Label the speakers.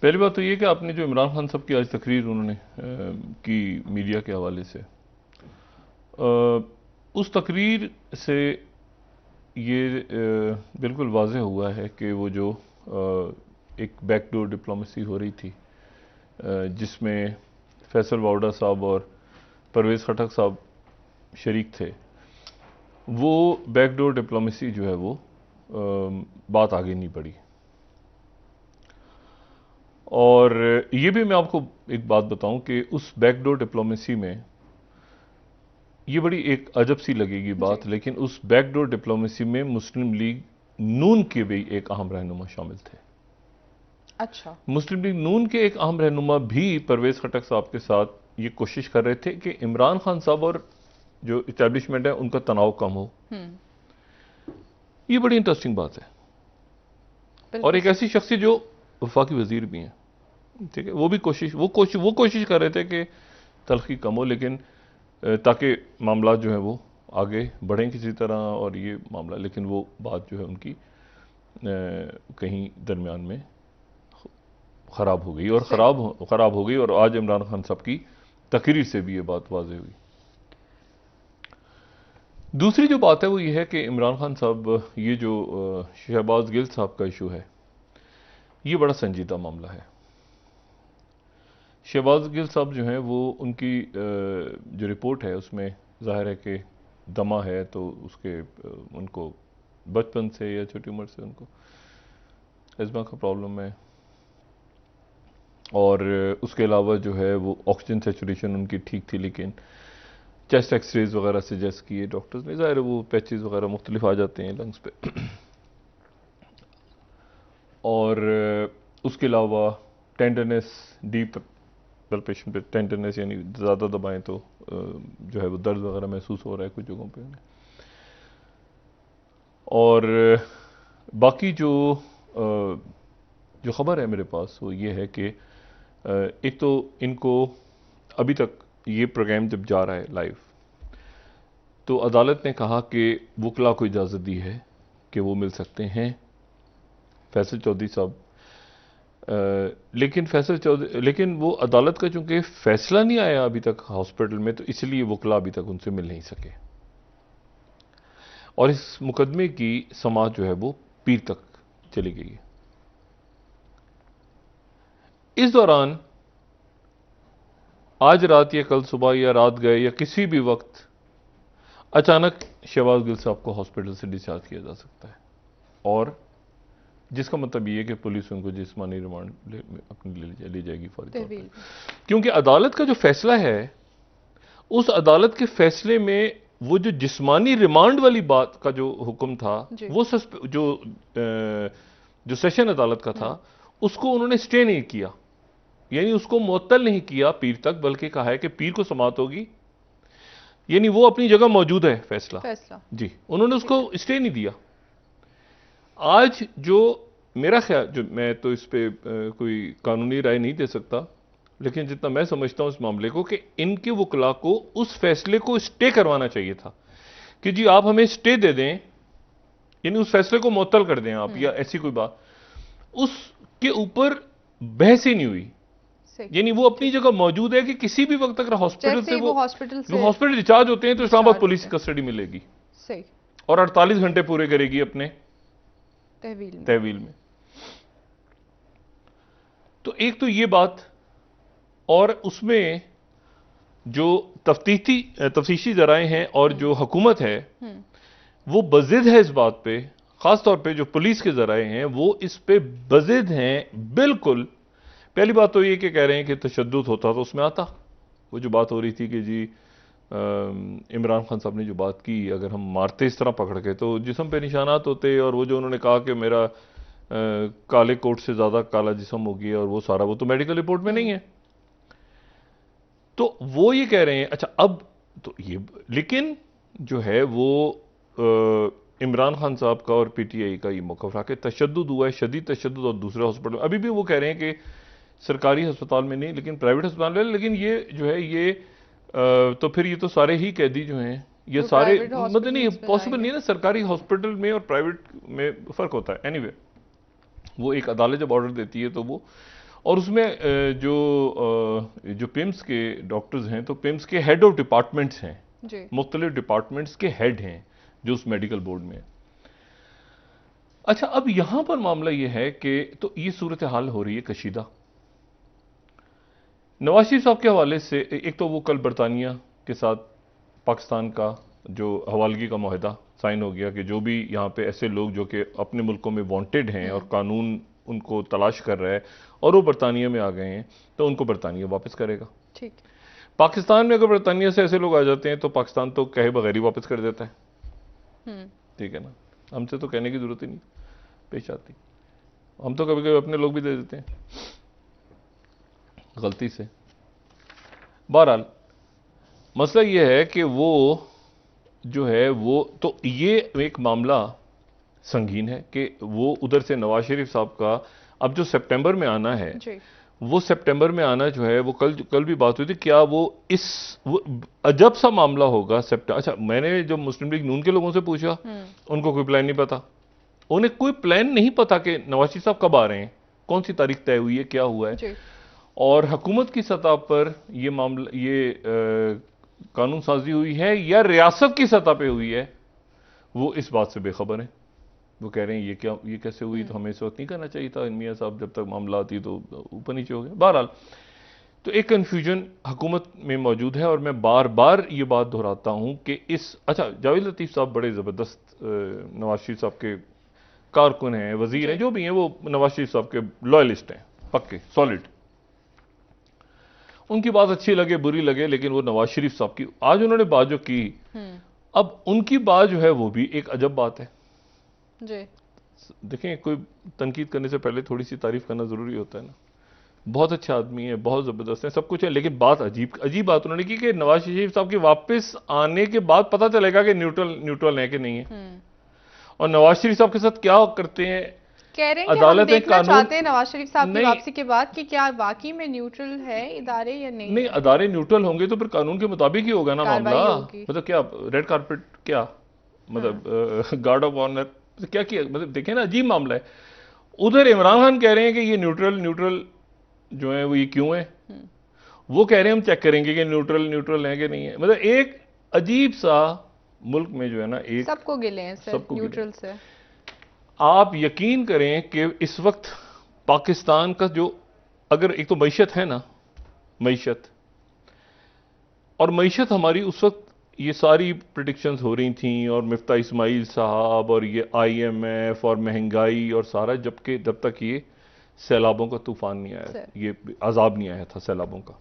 Speaker 1: पहली बात तो ये कि आपने जो इमरान खान साहब की आज तकरीर उन्होंने की मीडिया के हवाले से, उस तकरीर से ये बिल्कुल वाज़ेह हुआ है कि वो जो एक बैकडोर डिप्लोमेसी हो रही थी, जिसमें फैसल वाउडा साहब और परवेज़ खटक साहब शरीक थे, वो बैकडोर डिप्लोमेसी जो है वो बात आगे नहीं बढ़ी। और ये भी मैं आपको एक बात बताऊं कि उस बैकडोर डिप्लोमेसी में ये बड़ी एक अजब सी लगेगी बात, लेकिन उस बैकडोर डिप्लोमेसी में मुस्लिम लीग नून के भी एक अहम रहनुमा शामिल थे।
Speaker 2: अच्छा।
Speaker 1: मुस्लिम लीग नून के एक अहम रहनुमा भी परवेज खटक साहब के साथ ये कोशिश कर रहे थे कि इमरान खान साहब और जो इस्टेब्लिशमेंट है उनका तनाव कम हो। ये बड़ी इंटरेस्टिंग बात है। और एक ऐसी शख्सियत जो वफाकी वजीर भी हैं, ठीक है, वो भी कोशिश कर रहे थे कि तलखी कम हो, लेकिन ताकि मामला जो है वो आगे बढ़ें किसी तरह, और ये मामला, लेकिन वो बात जो है उनकी कहीं दरमियान में ख़राब हो गई, और ख़राब हो गई, और आज इमरान खान साहब की तकरीर से भी ये बात वाज़ेह हुई। दूसरी जो बात है वो ये है कि इमरान खान साहब, ये जो शहबाज गिल साहब का इशू है, ये बड़ा संजीदा मामला है। शहबाज गिल साहब जो हैं वो, उनकी जो रिपोर्ट है उसमें ज़ाहिर है कि दमा है, तो उसके उनको बचपन से या छोटी उम्र से उनको अज़मा का प्रॉब्लम है, और उसके अलावा जो है वो ऑक्सीजन सेचुरेशन उनकी ठीक थी, लेकिन चेस्ट एक्सरेज वगैरह सजेस्ट किए डॉक्टर्स ने, ज़ाहिर है वो पैचेस वगैरह मुख्तलिफ आ जाते हैं लंग्स पे। और उसके अलावा टेंडरनेस, डीप पेशेंट पे टेंडरनेस, यानी ज़्यादा दबाएं तो जो है वो दर्द वगैरह महसूस हो रहा है कुछ जगहों पे उन्हें। और बाकी जो खबर है मेरे पास वो ये है कि एक तो इनको अभी तक ये प्रोग्राम जब जा रहा है लाइव, तो अदालत ने कहा कि वकला को इजाज़त दी है कि वो मिल सकते हैं फैसल चौधरी साहब, लेकिन वो अदालत का चूंकि फैसला नहीं आया अभी तक हॉस्पिटल में, तो इसलिए वकला अभी तक उनसे मिल नहीं सके, और इस मुकदमे की समाअत जो है वो पीर तक चली गई है। इस दौरान आज रात या कल सुबह या रात गए या किसी भी वक्त अचानक शहबाज गिल साहब को हॉस्पिटल से डिस्चार्ज किया जा सकता है, और जिसका मतलब ये है कि पुलिस उनको जिस्मानी रिमांड अपनी ले जाएगी फौरी तौर पर, क्योंकि अदालत का जो फैसला है, उस अदालत के फैसले में वो जो जिस्मानी रिमांड वाली बात का जो हुक्म था, वो जो सेशन अदालत का था, उसको उन्होंने स्टे नहीं किया, यानी उसको मुअत्तल नहीं किया पीर तक, बल्कि कहा है कि पीर को समाअत होगी, यानी वो अपनी जगह मौजूद है फैसला जी, उन्होंने उसको स्टे नहीं दिया। आज जो मेरा ख्याल, जो मैं तो इस पे कोई कानूनी राय नहीं दे सकता, लेकिन जितना मैं समझता हूं इस मामले को, कि इनके वकला को उस फैसले को स्टे करवाना चाहिए था कि जी आप हमें स्टे दे दें, यानी उस फैसले को मुअत्तल कर दें आप, या ऐसी कोई बात, उसके ऊपर बहस ही नहीं हुई, यानी वो अपनी जगह मौजूद है कि किसी भी वक्त अगर हॉस्पिटल से वो हॉस्पिटल डिस्चार्ज होते हैं तो इस्लामाबाद पुलिस कस्टडी मिलेगी,
Speaker 2: सही,
Speaker 1: और 48 घंटे पूरे करेगी अपने तहवील में। तो एक तो ये बात, और उसमें जो तफ्तीशी जराए हैं और जो हुकूमत है वो बजिद है इस बात पे, खासतौर पे जो पुलिस के जराए हैं वो इस पे बजिद हैं बिल्कुल। पहली बात तो ये कि कह रहे हैं कि तशद्दुद होता तो उसमें आता, वो जो बात हो रही थी कि जी इमरान खान साहब ने जो बात की, अगर हम मारते इस तरह पकड़ के तो जिस्म पे निशानात होते, और वो जो उन्होंने कहा कि मेरा काले कोट से ज्यादा काला जिस्म हो गया, और वो सारा वो तो मेडिकल रिपोर्ट में नहीं है, तो वो ये कह रहे हैं। अच्छा, अब तो ये, लेकिन जो है वो इमरान खान साहब का और पीटीआई का ये मौक़िफ़ रहा कि तशद्दुद हुआ है, शदीद तशद्दुद, और दूसरे हॉस्पिटल में अभी भी वो कह रहे हैं कि सरकारी अस्पताल में नहीं लेकिन प्राइवेट अस्पताल में, लेकिन ये जो है ये तो फिर ये तो सारे ही कैदी जो हैं ये सारे, मतलब नहीं पॉसिबल नहीं है ना, सरकारी हॉस्पिटल में और प्राइवेट में फ़र्क होता है। एनीवे, वो एक अदालत जब ऑर्डर देती है तो वो, और उसमें जो पिम्स के डॉक्टर्स हैं, तो पिम्स के हेड ऑफ डिपार्टमेंट्स हैं, मुख्तलिफ डिपार्टमेंट्स के हेड हैं जो उस मेडिकल बोर्ड में। अच्छा, अब यहां पर मामला यह है कि तो ये सूरत हाल हो रही है कशीदा। नवाज शरीफ साहब के हवाले से एक तो वो कल बरतानिया के साथ पाकिस्तान का जो हवालगी का मुआहदा साइन हो गया कि जो भी यहाँ पे ऐसे लोग जो कि अपने मुल्कों में वांटेड हैं और कानून उनको तलाश कर रहा है और वो बरतानिया में आ गए हैं, तो उनको बरतानिया वापस करेगा।
Speaker 2: ठीक।
Speaker 1: पाकिस्तान में अगर बरतानिया से ऐसे लोग आ जाते हैं तो पाकिस्तान तो कहे बगैर ही वापस कर देता है। ठीक है ना, हमसे तो कहने की जरूरत ही नहीं पेश आती। हम तो कभी कभी अपने लोग भी दे देते हैं गलती से। बहरहाल मसला यह है कि वो जो है वो तो ये एक मामला संगीन है कि वो उधर से नवाज शरीफ साहब का अब जो सितंबर में आना है, वो सितंबर में आना जो है वो कल भी बात हुई थी, क्या वो अजब सा मामला होगा सितंबर। अच्छा, मैंने जो मुस्लिम लीग नून के लोगों से पूछा, उनको कोई प्लान नहीं पता, उन्हें कोई प्लान नहीं पता कि नवाज शरीफ साहब कब आ रहे हैं, कौन सी तारीख तय हुई है, क्या हुआ है। और हुकूमत की सतह पर ये मामला, ये कानून साजी हुई है या रियासत की सतह पे हुई है, वो इस बात से बेखबर है। वो कह रहे हैं ये कैसे हुई, तो हमें इस वक्त नहीं करना चाहिए था, मियां साहब जब तक मामला आती तो ऊपर नीचे हो गया। बहरहाल तो एक कन्फ्यूजन हुकूमत में मौजूद है और मैं बार बार ये बात दोहराता हूं कि अच्छा, जावेद लतीफ साहब बड़े ज़बरदस्त नवाज शरीफ साहब के कारकुन हैं, वजीर हैं, जो भी हैं, वो नवाज शरीफ साहब के लॉयलिस्ट हैं, पक्के सॉलिड। उनकी बात अच्छी लगे बुरी लगे, लेकिन वो नवाज शरीफ साहब की आज उन्होंने बात जो की, अब उनकी बात जो है वो भी एक अजब बात है जी। देखें, कोई तनकीद करने से पहले थोड़ी सी तारीफ करना जरूरी होता है ना। बहुत अच्छा आदमी है, बहुत जबरदस्त है, सब कुछ है, लेकिन बात अजीब बात उन्होंने की कि नवाज शरीफ साहब के वापस आने के बाद पता चलेगा कि न्यूट्रल है कि नहीं है। और नवाज शरीफ साहब के साथ क्या करते हैं,
Speaker 2: कह रहे हैं कि हम देखना चाहते हैं नवाज शरीफ साहब की वापसी के बाद कि क्या वाकई में न्यूट्रल है इदारे या नहीं।
Speaker 1: नहीं, अदारे न्यूट्रल होंगे तो फिर कानून के मुताबिक ही होगा ना मामला। मतलब क्या रेड कारपेट, क्या मतलब गार्ड ऑफ ऑनर, क्या किया, मतलब देखें ना, अजीब मामला है। उधर इमरान खान कह रहे हैं कि ये न्यूट्रल जो है वो ये क्यों है, वो कह रहे हैं हम चेक करेंगे कि न्यूट्रल है कि नहीं है। मतलब एक अजीब सा मुल्क में जो है ना, एक
Speaker 2: सबको गिले हैं सबको न्यूट्रल से।
Speaker 1: आप यकीन करें कि इस वक्त पाकिस्तान का जो, अगर एक तो मईशत है ना, मईशत और मईशत हमारी उस वक्त ये सारी प्रेडिक्शंस हो रही थी, और मिफ्ता इस्माइल साहब और ये IMF और महंगाई और सारा, जब तक ये सैलाबों का तूफान नहीं आया, ये अजाब नहीं आया था सैलाबों का।